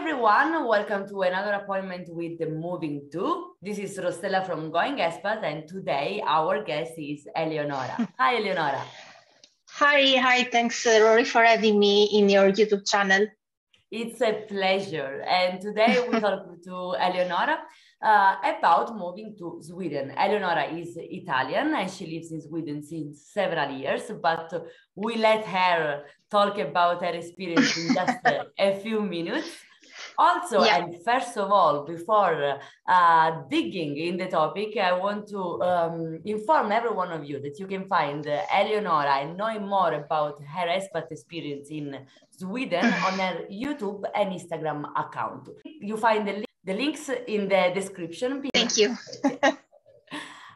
everyone, welcome to another appointment with the Moving To. This is Rossella from Expat, and today our guest is Eleonora. Hi, Eleonora. Hi, thanks Rory for having me in your YouTube channel. It's a pleasure, and today we talk to Eleonora about moving to Sweden. Eleonora is Italian and she lives in Sweden since several years, but we let her talk about her experience in just a few minutes. Also, Yeah. And first of all, before digging in the topic, I want to inform every one of you that you can find Eleonora and knowing more about her expat experience in Sweden on her YouTube and Instagram account. You find the links in the description. Thank you.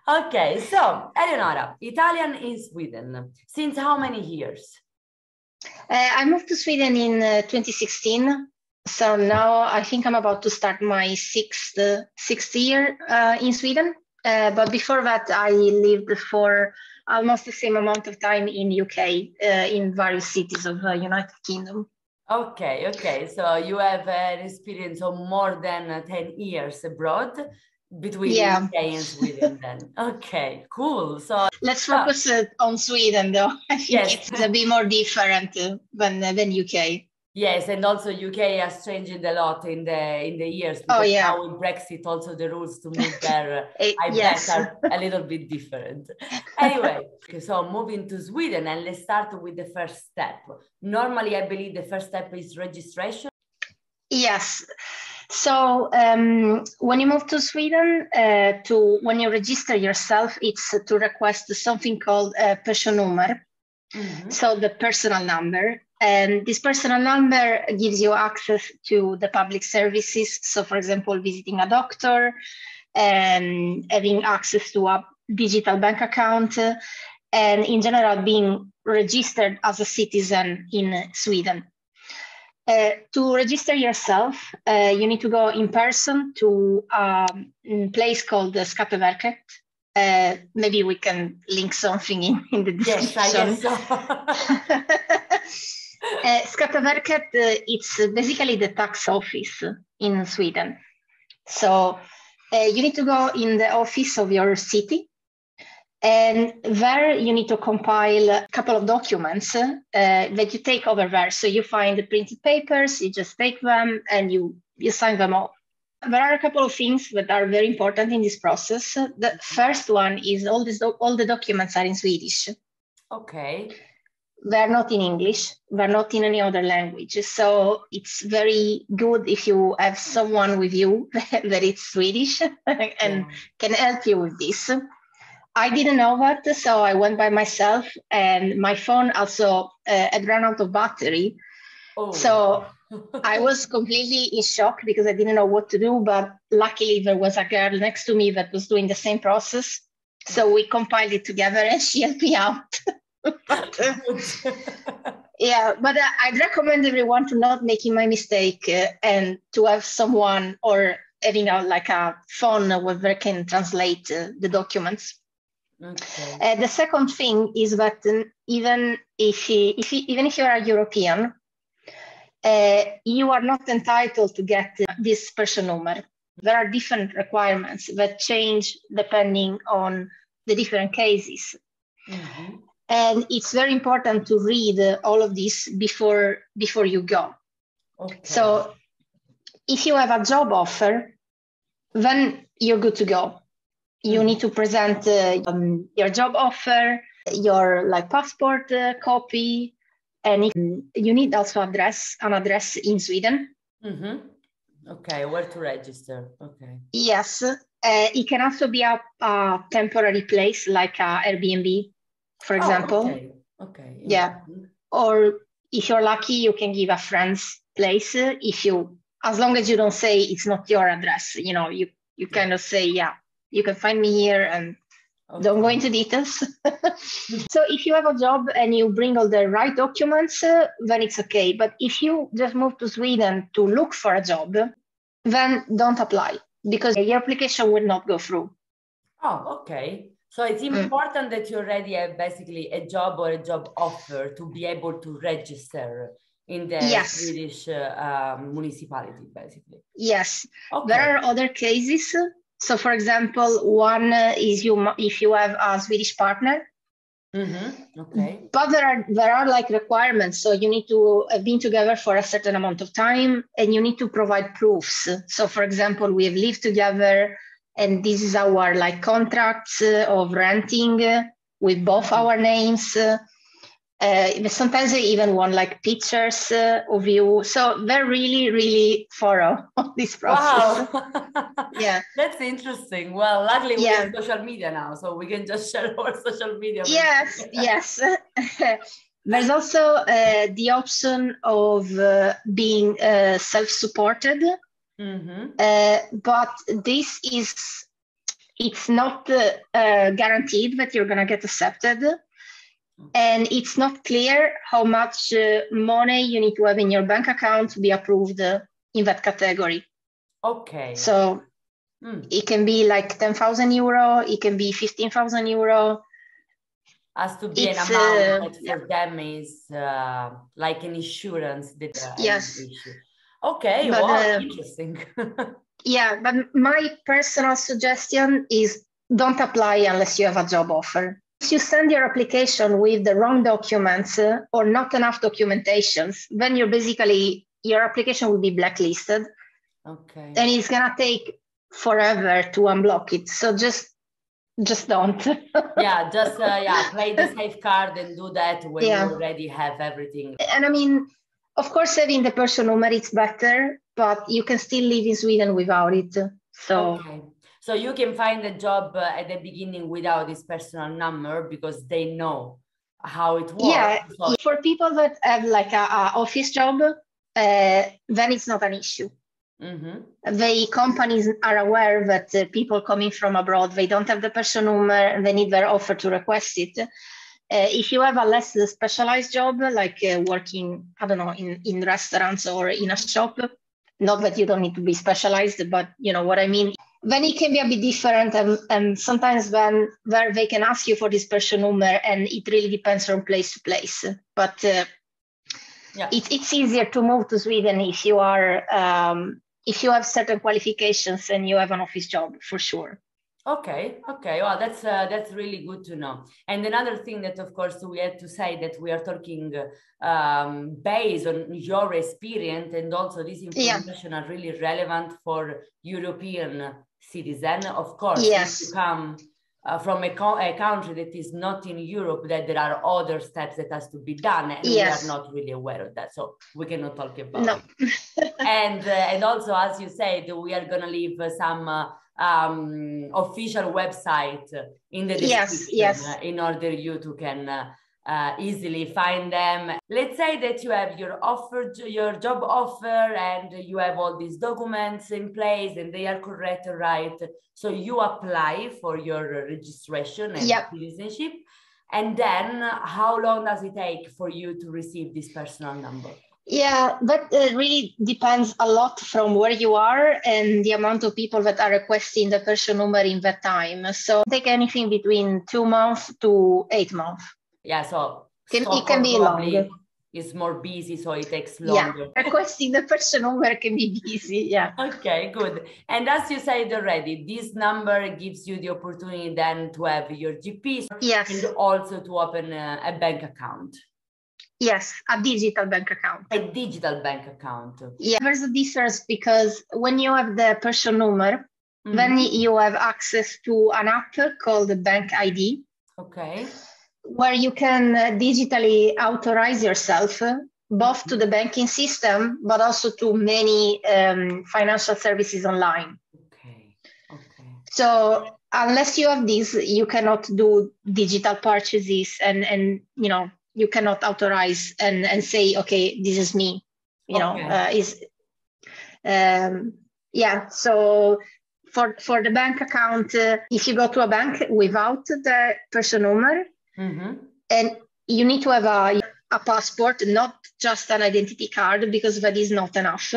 Okay, so Eleonora, Italian in Sweden. Since how many years? I moved to Sweden in 2016. So now I think I'm about to start my sixth year in Sweden. But before that, I lived for almost the same amount of time in UK, in various cities of United Kingdom. Okay. So you have an experience of more than 10 years abroad between UK and Sweden then. Okay, cool. So let's focus on Sweden though. I think it's a bit more different than UK. Yes, and also UK has changed a lot in the years. Because now with Brexit, also the rules to move there, I bet, are a little bit different. Anyway, so moving to Sweden, and let's start with the first step. Normally, I believe the first step is registration. Yes. So when you move to Sweden, when you register yourself, it's to request something called a personnummer. Mm-hmm. So the personal number. And this personal number gives you access to the public services. So, for example, visiting a doctor and having access to a digital bank account, and in general, being registered as a citizen in Sweden. To register yourself, you need to go in person to a place called the Skatteverket. Maybe we can link something in the description. Yes, I guess so. Skatteverket, it's basically the tax office in Sweden. So you need to go in the office of your city, and there you need to compile a couple of documents that you take over there. So you find the printed papers, you just take them and you sign them off. There are a couple of things that are very important in this process. The first one is all the documents are in Swedish. Okay. They're not in English. They're not in any other language. So it's very good if you have someone with you that is Swedish and can help you with this. I didn't know that, so I went by myself, and my phone also had run out of battery. Oh. So I was completely in shock because I didn't know what to do, but luckily there was a girl next to me that was doing the same process. So we compiled it together and she helped me out. But I'd recommend everyone to not making my mistake and to have someone or having a phone where they can translate the documents. Okay. The second thing is that even if you are a European, you are not entitled to get this personnummer. There are different requirements that change depending on the different cases. Mm-hmm. And it's very important to read all of this before you go. Okay. So if you have a job offer, then you're good to go. You need to present your job offer, your passport copy, and you need also an address in Sweden. Mm-hmm. Okay, where to register? Okay. Yes, it can also be a temporary place like Airbnb. For example, okay. Yeah. Or if you're lucky, you can give a friend's place. As long as you don't say it's not your address, you kind of say, you can find me here, and don't go into details. So if you have a job and you bring all the right documents, then it's okay. But if you just move to Sweden to look for a job, then don't apply because your application will not go through. Oh, okay. So it's important that you already have basically a job or a job offer to be able to register in the Yes. Swedish municipality, basically. Yes. Okay. There are other cases. So, for example, one is if you have a Swedish partner. Okay. But there are like requirements. So you need to have been together for a certain amount of time, and you need to provide proofs. So, for example, we have lived together, and this is our like contracts of renting with both our names. Sometimes they even want like pictures of you. So they're really, really thorough on this process. Wow. Yeah. That's interesting. Well, luckily we have social media now, so we can just share our social media. Yes, yes. There's also the option of being self-supported. But it's not guaranteed that you're going to get accepted. And it's not clear how much money you need to have in your bank account to be approved in that category. Okay. So it can be like 10,000 euro, it can be 15,000 euro. Has to be an amount that for them is like an insurance that yes. issue. Okay, but, well, interesting. Yeah, but my personal suggestion is don't apply unless you have a job offer. If you send your application with the wrong documents or not enough documentations, then your application will be blacklisted. Okay. And it's gonna take forever to unblock it. So just don't. Yeah, just play the safe card and do that when you already have everything. And I mean, of course, having the person number it's better, but you can still live in Sweden without it. So okay. So you can find a job at the beginning without this personal number because they know how it works. Yeah, so for people that have like a office job, then it's not an issue. The companies are aware that people coming from abroad, they don't have the person number and they need their offer to request it. If you have a less specialized job, like working, I don't know, in restaurants or in a shop, not that you don't need to be specialized, but you know what I mean, then it can be a bit different. And sometimes when where they can ask you for this person number, and it really depends from place to place. But it's easier to move to Sweden if you are if you have certain qualifications and you have an office job, for sure. Okay. Well, that's really good to know. And another thing that, of course, we had to say that we are talking based on your experience, and also this information are really relevant for European citizens. Of course, if you come from a country that is not in Europe, that there are other steps that has to be done, and we are not really aware of that, so we cannot talk about it. And also, as you said, we are gonna leave some official website in the description in order you to can easily find them. Let's say that you have your job offer, and you have all these documents in place and they are correct, right? So you apply for your registration and citizenship, and then how long does it take for you to receive this personal number? Yeah, that really depends a lot from where you are and the amount of people that are requesting the person number in that time. So take anything between 2 months to 8 months. Yeah, so it can be longer. It's more busy, so it takes longer. Yeah, requesting the person number can be busy, yeah. Okay, good. And as you said already, this number gives you the opportunity then to have your GP and also to open a bank account. Yes, a digital bank account. A digital bank account. Yeah, there's a difference because when you have the person number, then you have access to an app called the Bank ID. Okay. Where you can digitally authorize yourself both to the banking system, but also to many financial services online. Okay. So unless you have this, you cannot do digital purchases and you know, you cannot authorize and say, okay, this is me, you know, so for the bank account, if you go to a bank without the person number, and you need to have a passport, not just an identity card, because that is not enough.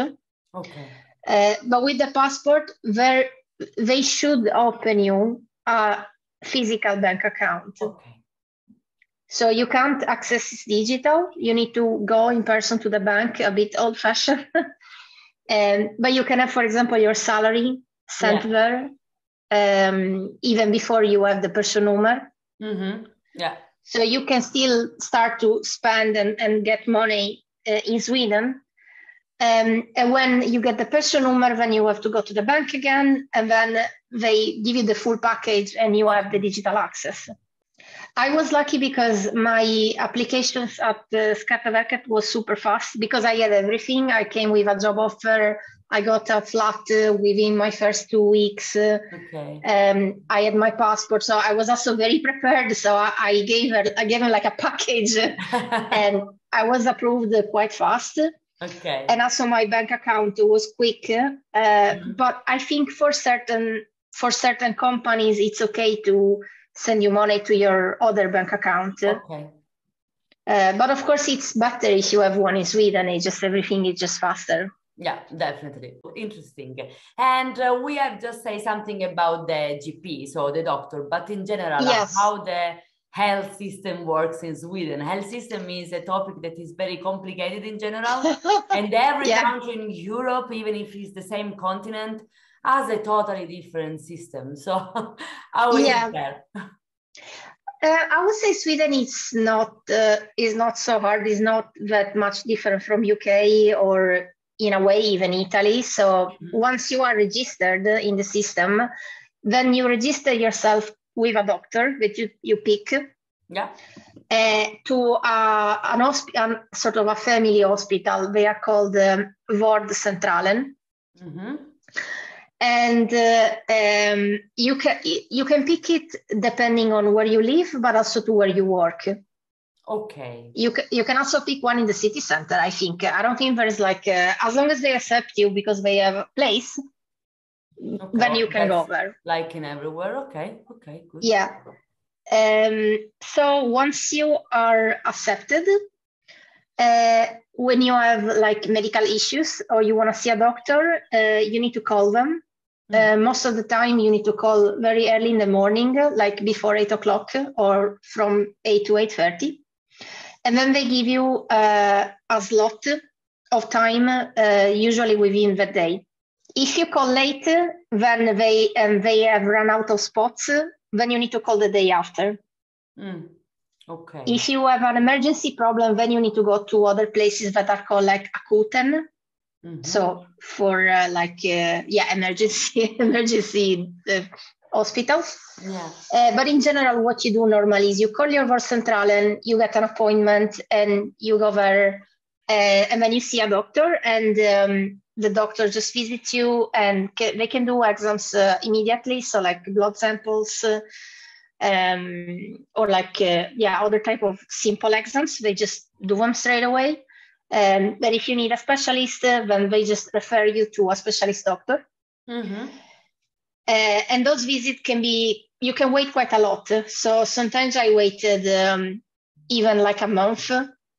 Okay. But with the passport, they should open you a physical bank account. Okay. So you can't access it digital. You need to go in person to the bank, a bit old-fashioned. But you can have, for example, your salary sent there even before you have the person number. Yeah. So you can still start to spend and get money in Sweden. And when you get the person number, then you have to go to the bank again, and then they give you the full package and you have the digital access. I was lucky because my applications at the Skatteverket was super fast because I had everything. I came with a job offer. I got a flat within my first 2 weeks. Okay. I had my passport, so I was also very prepared. So I gave her like a package, and I was approved quite fast. Okay. And also my bank account was quick. But I think for certain companies, it's okay to send you money to your other bank account. Okay. But of course, it's better if you have one in Sweden. Everything is just faster. Yeah, definitely. Interesting. And we have just say something about the GP, so the doctor, but in general, yes. How the health system works in Sweden. Health system is a topic that is very complicated in general. And every country in Europe, even if it's the same continent, has a totally different system. So how is it there? I would say Sweden is not so hard. It's not that much different from UK or in a way even Italy. So once you are registered in the system, then you register yourself with a doctor that you pick. Yeah. To sort of a family hospital. They are called Vårdcentralen. And you can pick it depending on where you live, but also to where you work. Okay. You can also pick one in the city center, I think. I don't think there's as long as they accept you because they have a place, then you can go there. Like in everywhere. Okay, good. Yeah. So once you are accepted, when you have medical issues or you want to see a doctor, you need to call them. Most of the time you need to call very early in the morning, like before 8 o'clock or from 8 to 8:30. And then they give you a slot of time, usually within the day. If you call late, then they have run out of spots, then you need to call the day after. Okay. If you have an emergency problem, then you need to go to other places that are called akuten. So for emergency hospitals. Yeah. But in general, what you do normally is you call your Vårdcentralen, you get an appointment, and you go there, and then you see a doctor, and the doctor just visits you, and they can do exams immediately, so like blood samples, or other type of simple exams. They just do them straight away. But if you need a specialist, then they just refer you to a specialist doctor. And those visits you can wait quite a lot. So sometimes I waited even a month.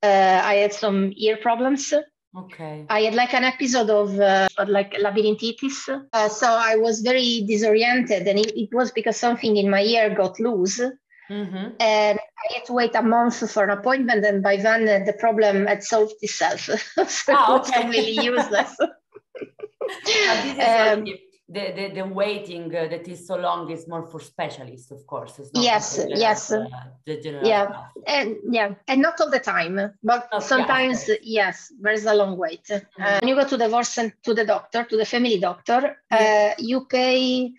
I had some ear problems. Okay. I had an episode of labyrinthitis. So I was very disoriented, and it was because something in my ear got loose. And I had to wait a month for an appointment, and by then the problem had solved itself. So it was completely useless. This is the waiting that is so long is more for specialists, of course. It's not the general stuff. And not all the time, but sometimes there's a long wait. When you go to the family doctor, you pay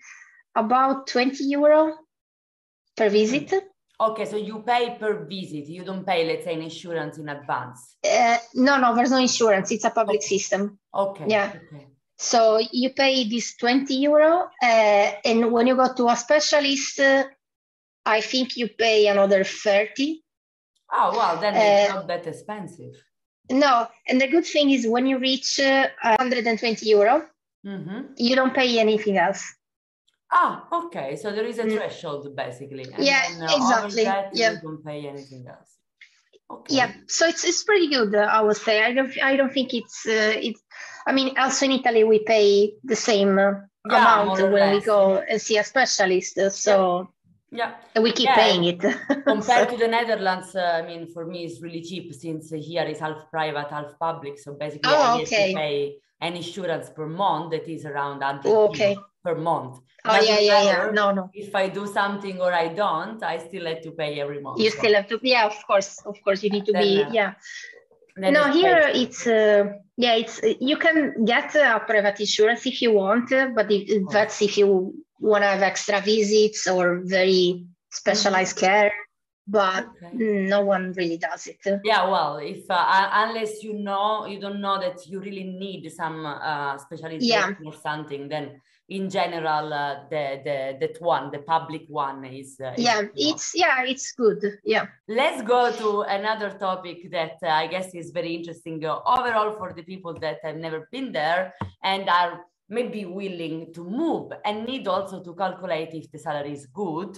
about 20 euro per visit. Okay, so you pay per visit. You don't pay, let's say, an insurance in advance. No, there's no insurance. It's a public system. Okay. Yeah. Okay. So you pay this 20 euro, and when you go to a specialist, I think you pay another 30. Oh, wow, then it's not that expensive. No, and the good thing is when you reach 120 euro, you don't pay anything else. Ah, okay. So there is a threshold, basically. And then, exactly. Over that, you don't pay anything else. Okay. Yeah, so it's pretty good, I would say. I don't think it's. I mean, also in Italy we pay the same amount when we go and see a specialist. So Yeah. And we keep paying it. Compared to the Netherlands, I mean, for me, it's really cheap since here is half private, half public. So basically, I have to pay an insurance per month that is around 100 euro per month. Doesn't matter No. if I do something or I don't, I still have to pay every month. You still have to, of course, you need to be, No, here it's you can get a private insurance if you want, but that's if you want to have extra visits or very specialized care, but no one really does it. Yeah, well, if unless you don't know that you really need some specialization or something, then in general, the public one is it's good. Yeah. Let's go to another topic that I guess is very interesting overall for the people that have never been there and are maybe willing to move and need also to calculate if the salary is good,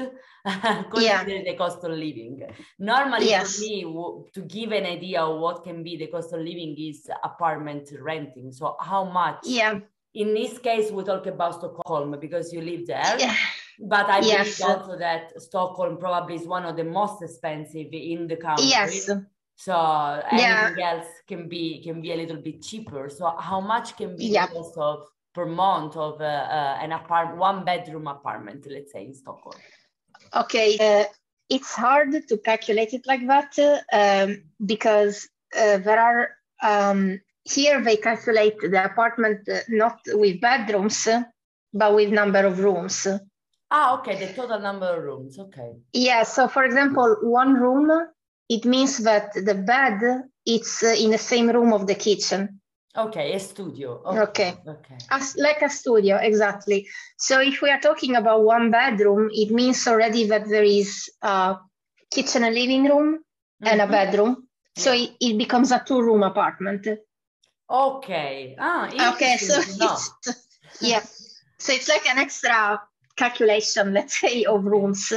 consider the cost of living. Normally, for me, to give an idea of what can be the cost of living is apartment renting. So how much? Yeah. In this case, we talk about Stockholm because you live there. Yeah. But I believe also that Stockholm probably is one of the most expensive in the country. Yes. So anything else can be a little bit cheaper. So how much can be the cost of per month of an one bedroom apartment, let's say, in Stockholm? Okay, it's hard to calculate it like that because there are here they calculate the apartment not with bedrooms but with number of rooms. Okay, the total number of rooms. Okay. Yeah, so for example, one room, it means that the bed it's in the same room of the kitchen. Okay, a studio. Okay. Like a studio, exactly. So if we are talking about one bedroom, it means already that there is a kitchen and living room and a bedroom. So it becomes a 2-room apartment. Okay. Okay, so so it's like an extra calculation, let's say, of rooms.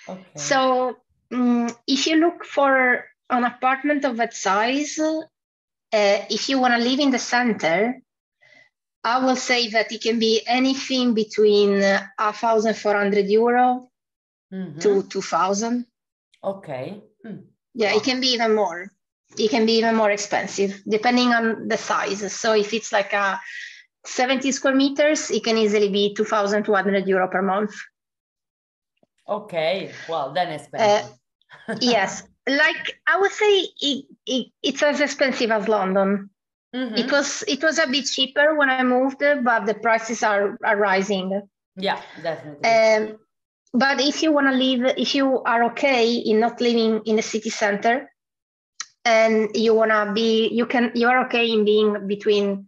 Okay. So if you look for an apartment of that size, if you want to live in the center, I will say that it can be anything between 1,400 euro to 2,000. Okay. Yeah, it can be even more. It can be even more expensive depending on the size. So if it's like 70 square meters, it can easily be 2,200 euro per month. Okay, well, then expensive. Yes, like I would say it's as expensive as London. It was a bit cheaper when I moved, but the prices are rising. Yeah, definitely. But if you want to live, if you are okay in not living in the city center, and you want to be, you are okay in being between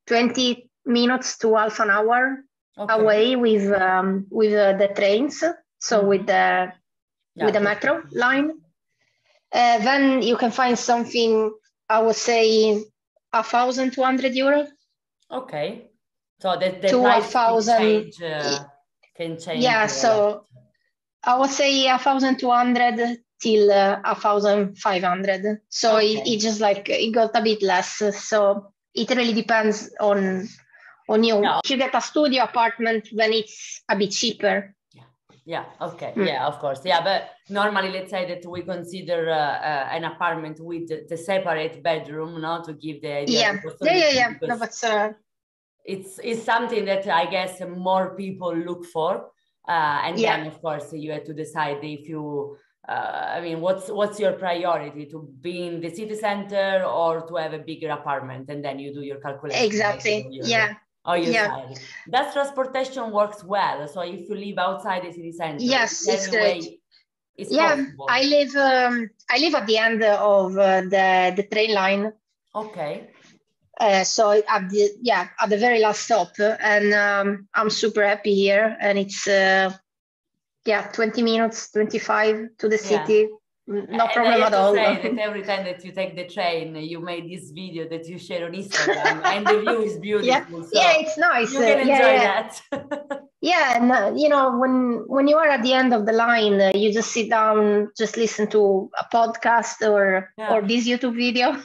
20 minutes to half an hour away with the trains, so with the metro line, then you can find something, I would say, 1,200 euro. Okay, so the price can change. Yeah, so I would say 1,200 till 1,500. So it just like it got a bit less. So it really depends on you. If you get a studio apartment, then it's a bit cheaper. Yeah. Okay. Yeah, of course. Yeah, but normally, let's say that we consider an apartment with the separate bedroom, to give the idea. Yeah. No, but it's something that I guess more people look for, and then of course you have to decide if you. I mean, what's your priority, to be in the city center or to have a bigger apartment, and then you do your calculation. Exactly. Side. That transportation works well. So if you live outside the city center, yes, it's great. Possible. I live at the end of the train line. Okay. So at the very last stop, and I'm super happy here, and it's 20 minutes, 25 to the city. No problem at all. I have to say that every time that you take the train, you made this video that you share on Instagram, and the view is beautiful. It's nice. You can enjoy that. And when you are at the end of the line, you just sit down, just listen to a podcast or this YouTube video,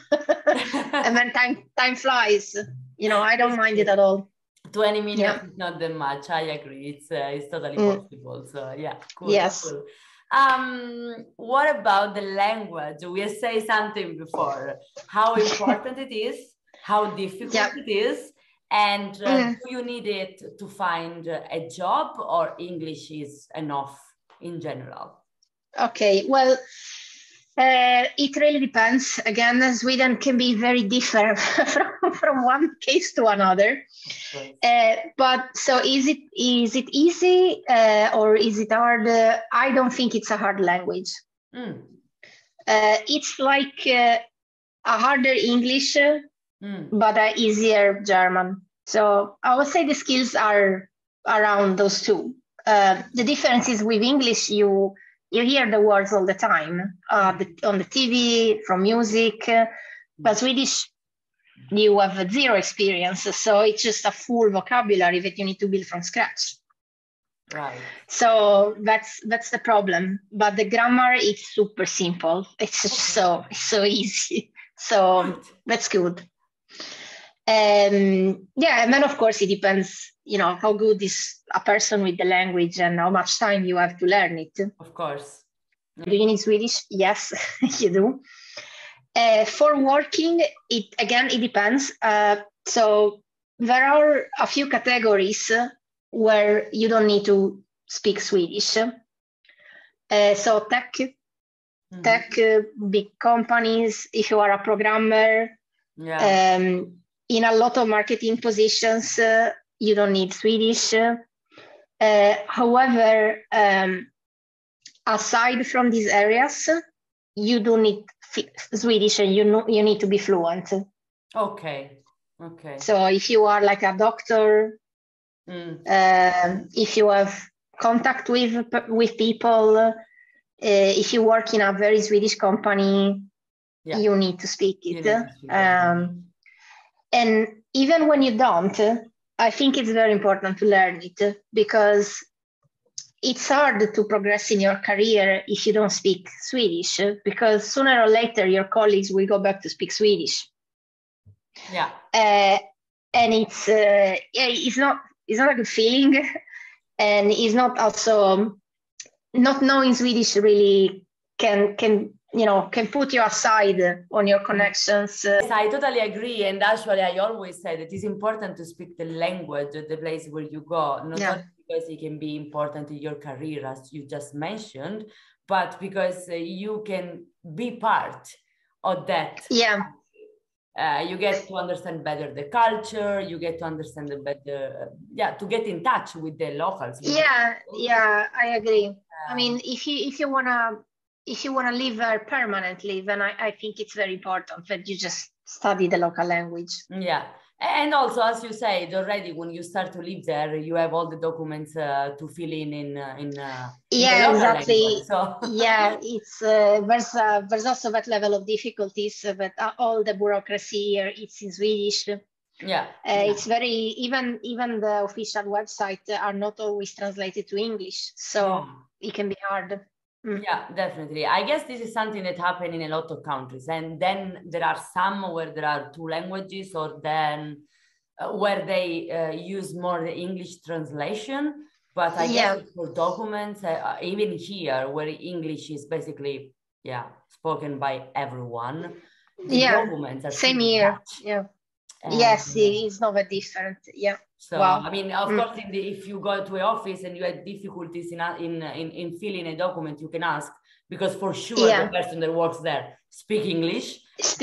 and then time flies. I don't mind it at all. 20 minutes is not that much. I agree. It's totally possible. So yeah, cool. Yes. Cool. What about the language? We say something before, how important it is, how difficult it is, and do you need it to find a job, or English is enough in general? Okay, well, it really depends. Again, Sweden can be very different from one case to another. But so is it easy or is it hard? I don't think it's a hard language. It's like a harder English, but an easier German. So I would say the skills are around those two. The difference is with English, you hear the words all the time on the TV, from music, but Swedish, you have zero experience, so it's just a full vocabulary that you need to build from scratch. Right. So that's the problem. But the grammar is super simple. It's just so easy. So that's good. And then of course it depends, how good is a person with the language and how much time you have to learn it. Of course. Do you need Swedish? Yes, you do. For working, it depends. So there are a few categories where you don't need to speak Swedish. So tech, big companies, if you are a programmer, in a lot of marketing positions, you don't need Swedish. However, aside from these areas, you do need Swedish, and you need to be fluent. Okay. So if you are like a doctor, if you have contact with people, if you work in a very Swedish company, you need to speak it. And even when you don't, I think it's very important to learn it, because it's hard to progress in your career if you don't speak Swedish, because sooner or later your colleagues will go back to speak Swedish. Yeah. And it's not a good feeling, and it's not also not knowing Swedish really can put you aside on your connections. Yes, I totally agree. And actually, I always say that it's important to speak the language of the place where you go, not only because it can be important in your career, as you just mentioned, but because you can be part of that. Yeah. You get to understand better the culture, you get to understand the better, to get in touch with the locals. Yeah, I agree. I mean, if you wanna live there permanently, then I think it's very important that you just study the local language. Yeah. And also, as you said already, when you start to live there, you have all the documents to fill in exactly. Language, so. Yeah, it's there's also that level of difficulties, but all the bureaucracy here, it's in Swedish. It's very even the official website are not always translated to English, so it can be hard. Yeah, definitely. I guess this is something that happens in a lot of countries, and then there are some where there are two languages, or then where they use more the English translation. But I guess for documents, even here, where English is basically spoken by everyone, the documents are same here. Yes, it's not that different. So I mean, of course, if you go to an office and you have difficulties in filling a document, you can ask, because for sure the person that works there speaks English. It's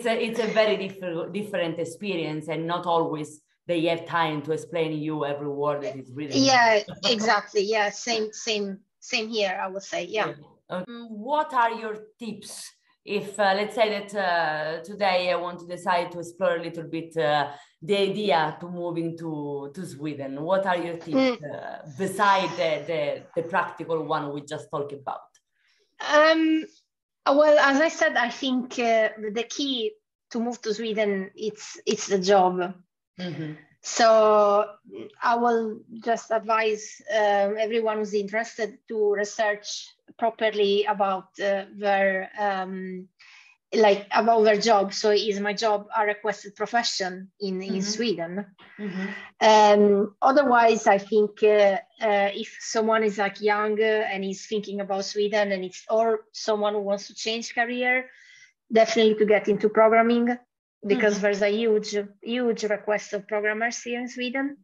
a very different experience, and not always they have time to explain you every word that is written. Yeah, exactly. Yeah, same here, I would say. What are your tips? If let's say that today I want to decide to explore a little bit the idea to moving to Sweden, what are your tips beside the practical one we just talked about? Well, as I said, I think the key to move to Sweden, it's the job. So I will just advise everyone who's interested to research properly about their like about their job. So is my job a requested profession in Sweden? Otherwise, I think if someone is like young and is thinking about Sweden, and or someone who wants to change career, definitely to get into programming, because there's a huge request of programmers here in Sweden.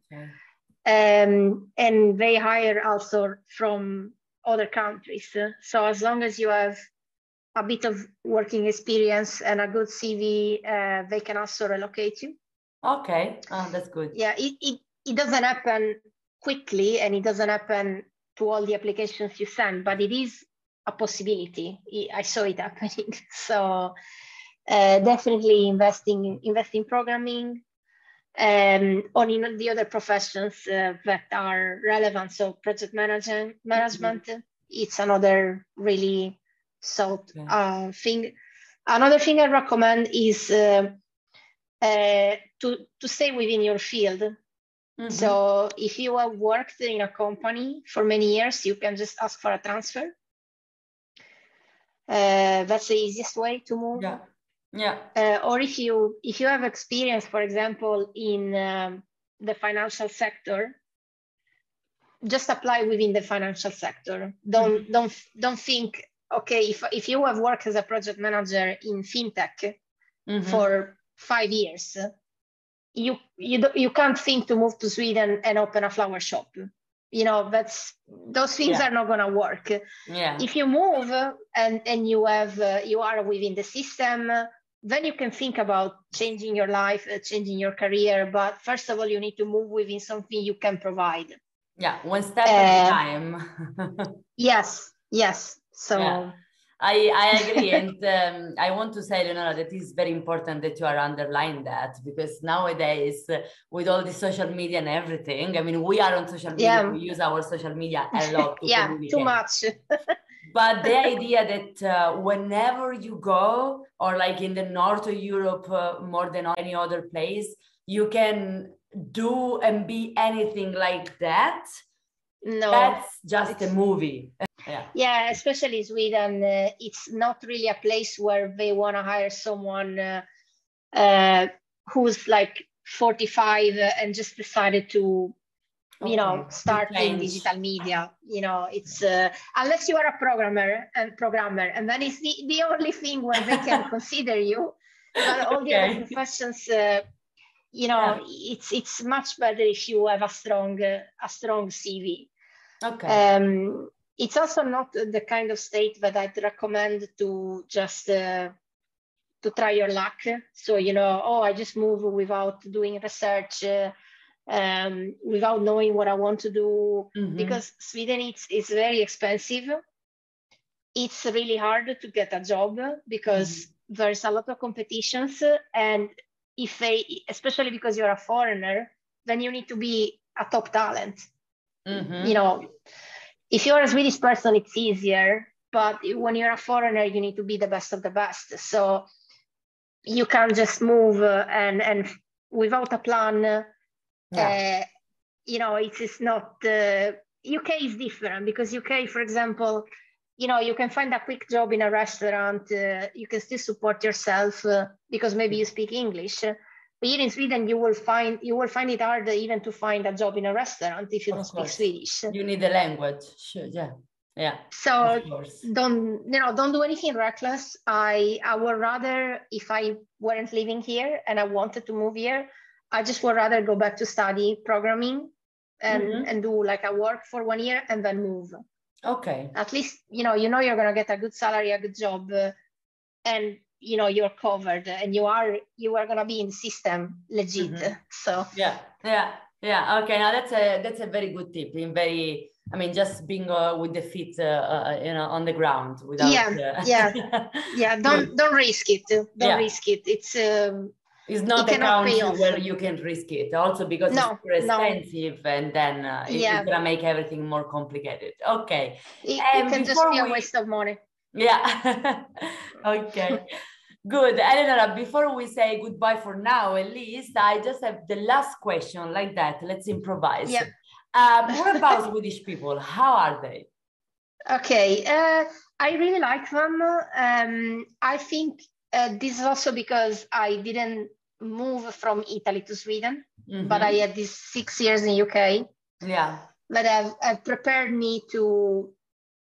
And they hire also from other countries. So as long as you have a bit of working experience and a good CV, they can also relocate you. Okay, that's good. Yeah, it doesn't happen quickly, and it doesn't happen to all the applications you send, but it is a possibility. I saw it happening. So definitely investing in programming, or in the other professions that are relevant. So project management, it's another really sought thing. Another thing I recommend is to stay within your field. So if you have worked in a company for many years, you can just ask for a transfer. That's the easiest way to move. Or if you have experience, for example, in the financial sector, just apply within the financial sector. Don't think, okay, if you have worked as a project manager in fintech for 5 years, you can't think to move to Sweden and open a flower shop. Those things are not going to work. If you move and you are within the system, then you can think about changing your life, changing your career. But first of all, you need to move within something you can provide. Yeah, one step at a time. Yes. So I agree. And I want to say, Eleonora, that it's very important that you are underlining that, because nowadays, with all the social media and everything, I mean, we are on social media, we use our social media a lot to communicate. Too much. But the idea that whenever you go, or like in the north of Europe, more than any other place, you can do and be anything like that. No, that's just a movie. Yeah, especially Sweden, it's not really a place where they want to hire someone who's like 45 and just decided to start in digital media. It's unless you are a programmer, and then it's the only thing where they can consider you. But all the other professions, it's much better if you have a strong CV. It's also not the kind of state that I'd recommend to just to try your luck. So I just move without doing research. Without knowing what I want to do, because Sweden is very expensive. It's really hard to get a job because there's a lot of competitions, and especially because you're a foreigner, then you need to be a top talent. If you're a Swedish person, it's easier, but when you're a foreigner, you need to be the best of the best. So you can't just move and without a plan. It is not UK is different, because UK, for example, you can find a quick job in a restaurant. You can still support yourself because maybe you speak English. But here in Sweden, you will find it harder even to find a job in a restaurant if you don't speak Swedish. You need the language. Sure, yeah. So don't do anything reckless. I would rather, if I weren't living here and I wanted to move here, I just would rather go back to study programming and do like a work for 1 year and then move. Okay. At least, you're going to get a good salary, a good job, and, you're covered, and you are going to be in the system legit. So. Yeah. Okay. Now that's a very good tip. Just being with the feet, on the ground without. Don't risk it. Don't risk it. It's not a country where you can risk it. Also because it's super expensive, and then it's gonna make everything more complicated. Okay. It can just be a waste of money. Yeah. Okay. Good. Eleonora, before we say goodbye for now, at least, I just have the last question like that. Let's improvise. Yeah. What about Swedish people? How are they? Okay. I really like them. I think this is also because I didn't move from Italy to Sweden, but I had these 6 years in UK. Yeah. That have prepared me to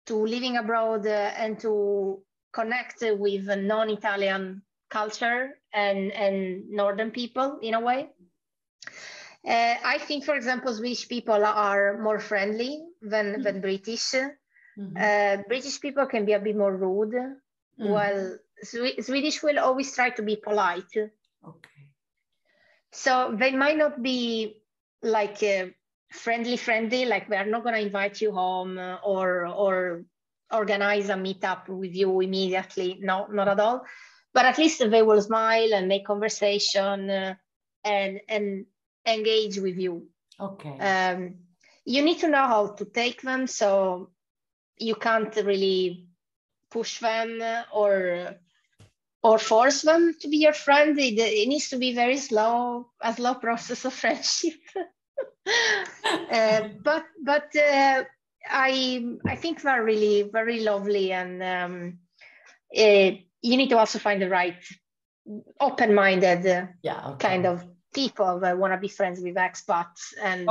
living abroad and to connect with a non-Italian culture and Northern people in a way. I think, for example, Swedish people are more friendly than British. British people can be a bit more rude, while Swedish will always try to be polite. Okay. So they might not be like friendly, like we are not going to invite you home or organize a meetup with you immediately. No, not at all. But at least they will smile and make conversation and engage with you. Okay. You need to know how to take them, so you can't really push them or force them to be your friend. It needs to be very slow, a slow process of friendship. But I think they're really very lovely, and you need to also find the right open-minded kind of people that want to be friends with expats and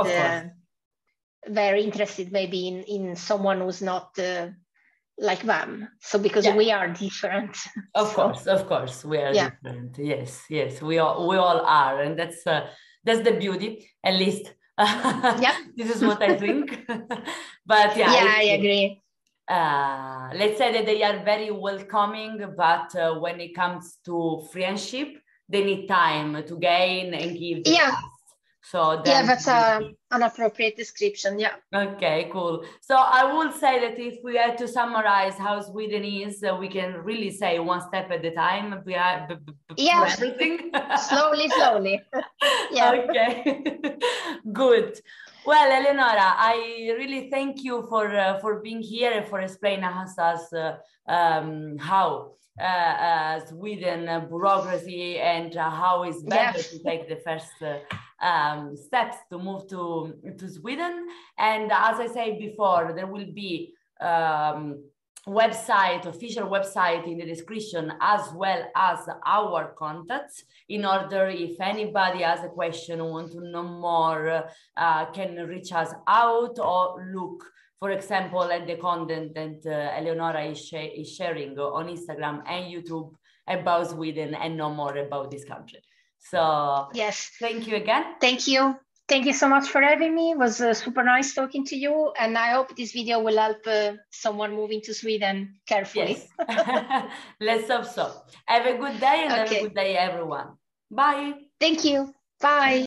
very interested maybe in someone who's not like them. So because we are different. Of course, we are different. Yes, we all are, and that's the beauty, at least. This is what I think. But I agree. Let's say that they are very welcoming, but when it comes to friendship, they need time to gain and give the trust. So that's an appropriate description. Okay, cool. So I would say that if we had to summarize how Sweden is, we can really say one step at a time. Everything. slowly. Okay, good. Well, Eleonora, I really thank you for being here and for explaining us how Sweden bureaucracy and how it's better to take the first steps to move to Sweden. And as I said before, there will be official website in the description, as well as our contacts, in order if anybody has a question or want to know more, can reach us out or look, for example, at the content that Eleonora is sharing on Instagram and YouTube about Sweden and know more about this country. So thank you again. Thank you so much for having me. It was super nice talking to you, and I hope this video will help someone moving to Sweden carefully. Yes. Let's hope so. Have a good day, and have a good day, everyone. Bye. Thank you. Bye.